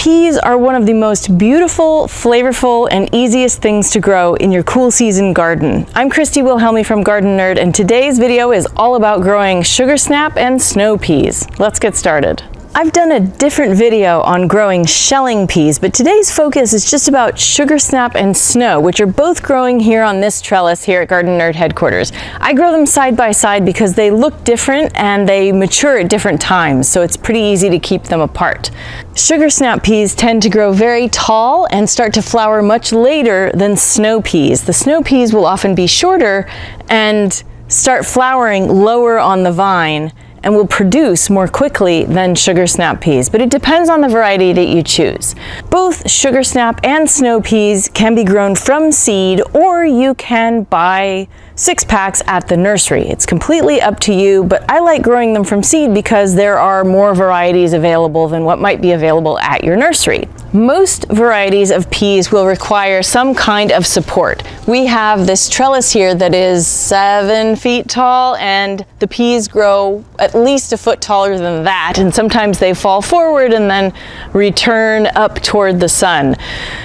Peas are one of the most beautiful, flavorful, and easiest things to grow in your cool season garden. I'm Christy Wilhelmi from Gardenerd, and today's video is all about growing sugar snap and snow peas. Let's get started. I've done a different video on growing shelling peas, but today's focus is just about sugar snap and snow, which are both growing here on this trellis here at Gardenerd headquarters. I grow them side by side because they look different and they mature at different times, so it's pretty easy to keep them apart. Sugar snap peas tend to grow very tall and start to flower much later than snow peas. The snow peas will often be shorter and start flowering lower on the vine and will produce more quickly than sugar snap peas, but it depends on the variety that you choose. Both sugar snap and snow peas can be grown from seed, or you can buy 6-packs at the nursery. It's completely up to you, but I like growing them from seed because there are more varieties available than what might be available at your nursery. Most varieties of peas will require some kind of support. We have this trellis here that is 7 feet tall, and the peas grow at least a foot taller than that, and sometimes they fall forward and then return up toward the sun.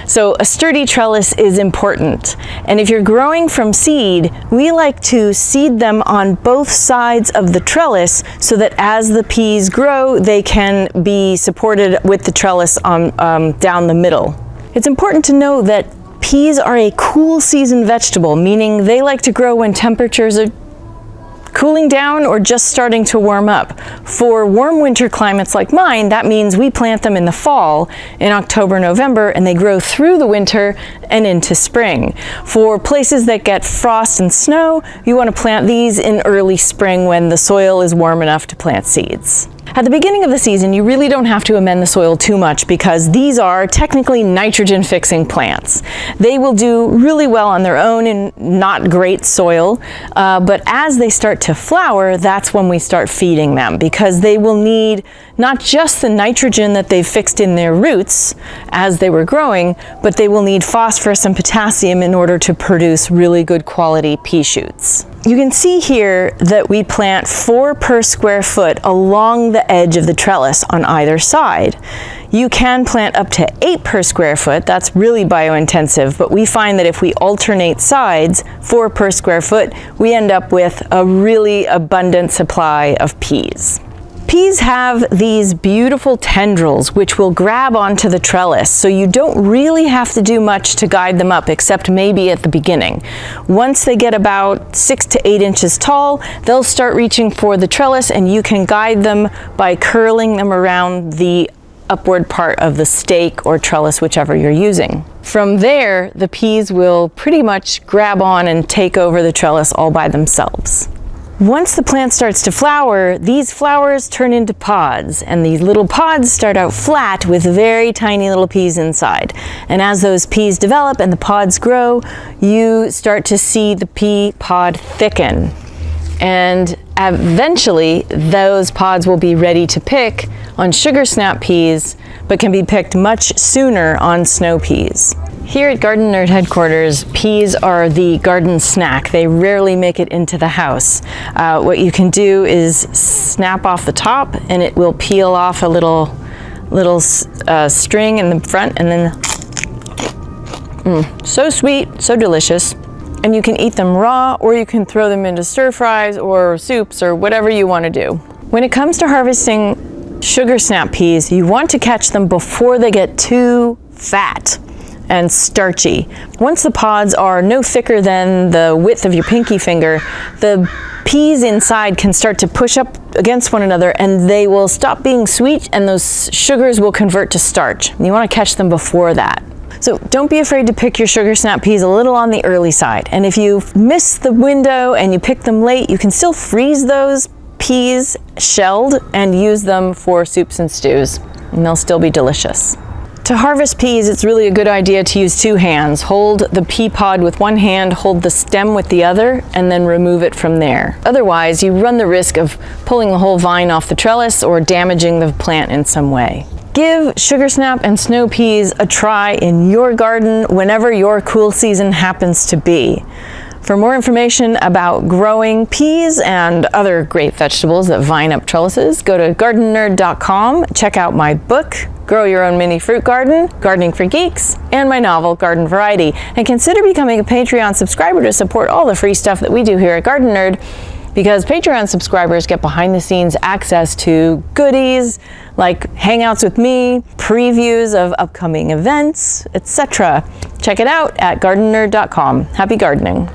So a sturdy trellis is important. And if you're growing from seed, we like to seed them on both sides of the trellis so that as the peas grow, they can be supported with the trellis on down the middle. It's important to know that peas are a cool season vegetable, meaning they like to grow when temperatures are cooling down or just starting to warm up. For warm winter climates like mine, that means we plant them in the fall, in October, November, and they grow through the winter and into spring. For places that get frost and snow, you want to plant these in early spring when the soil is warm enough to plant seeds. At the beginning of the season, you really don't have to amend the soil too much because these are technically nitrogen-fixing plants. They will do really well on their own in not great soil, but as they start to flower, that's when we start feeding them because they will need not just the nitrogen that they've fixed in their roots as they were growing, but they will need phosphorus and potassium in order to produce really good quality pea shoots. You can see here that we plant 4 per square foot along the edge of the trellis on either side. You can plant up to 8 per square foot, that's really biointensive, but we find that if we alternate sides, 4 per square foot, we end up with a really abundant supply of peas. Peas have these beautiful tendrils which will grab onto the trellis, so you don't really have to do much to guide them up except maybe at the beginning. Once they get about 6 to 8 inches tall, they'll start reaching for the trellis and you can guide them by curling them around the upward part of the stake or trellis, whichever you're using. From there, the peas will pretty much grab on and take over the trellis all by themselves. Once the plant starts to flower, these flowers turn into pods, and these little pods start out flat with very tiny little peas inside. And as those peas develop and the pods grow, you start to see the pea pod thicken. And eventually, those pods will be ready to pick on sugar snap peas, but can be picked much sooner on snow peas. Here at Gardenerd headquarters, peas are the garden snack. They rarely make it into the house. What you can do is snap off the top and it will peel off a little string in the front, and then so sweet, so delicious. And you can eat them raw, or you can throw them into stir fries or soups or whatever you want to do. When it comes to harvesting sugar snap peas, you want to catch them before they get too fat and starchy. Once the pods are no thicker than the width of your pinky finger, the peas inside can start to push up against one another and they will stop being sweet and those sugars will convert to starch. You want to catch them before that. So don't be afraid to pick your sugar snap peas a little on the early side. And if you miss the window and you pick them late, you can still freeze those peas shelled and use them for soups and stews, and they'll still be delicious. To harvest peas, it's really a good idea to use 2 hands. Hold the pea pod with one hand, hold the stem with the other, and then remove it from there. Otherwise, you run the risk of pulling the whole vine off the trellis or damaging the plant in some way. Give sugar snap and snow peas a try in your garden whenever your cool season happens to be. For more information about growing peas and other great vegetables that vine up trellises, go to gardenerd.com, check out my book, Grow Your Own Mini Fruit Garden, Gardening for Geeks, and my novel, Garden Variety. And consider becoming a Patreon subscriber to support all the free stuff that we do here at Gardenerd, because Patreon subscribers get behind-the-scenes access to goodies like hangouts with me, previews of upcoming events, etc. Check it out at gardenerd.com. Happy gardening.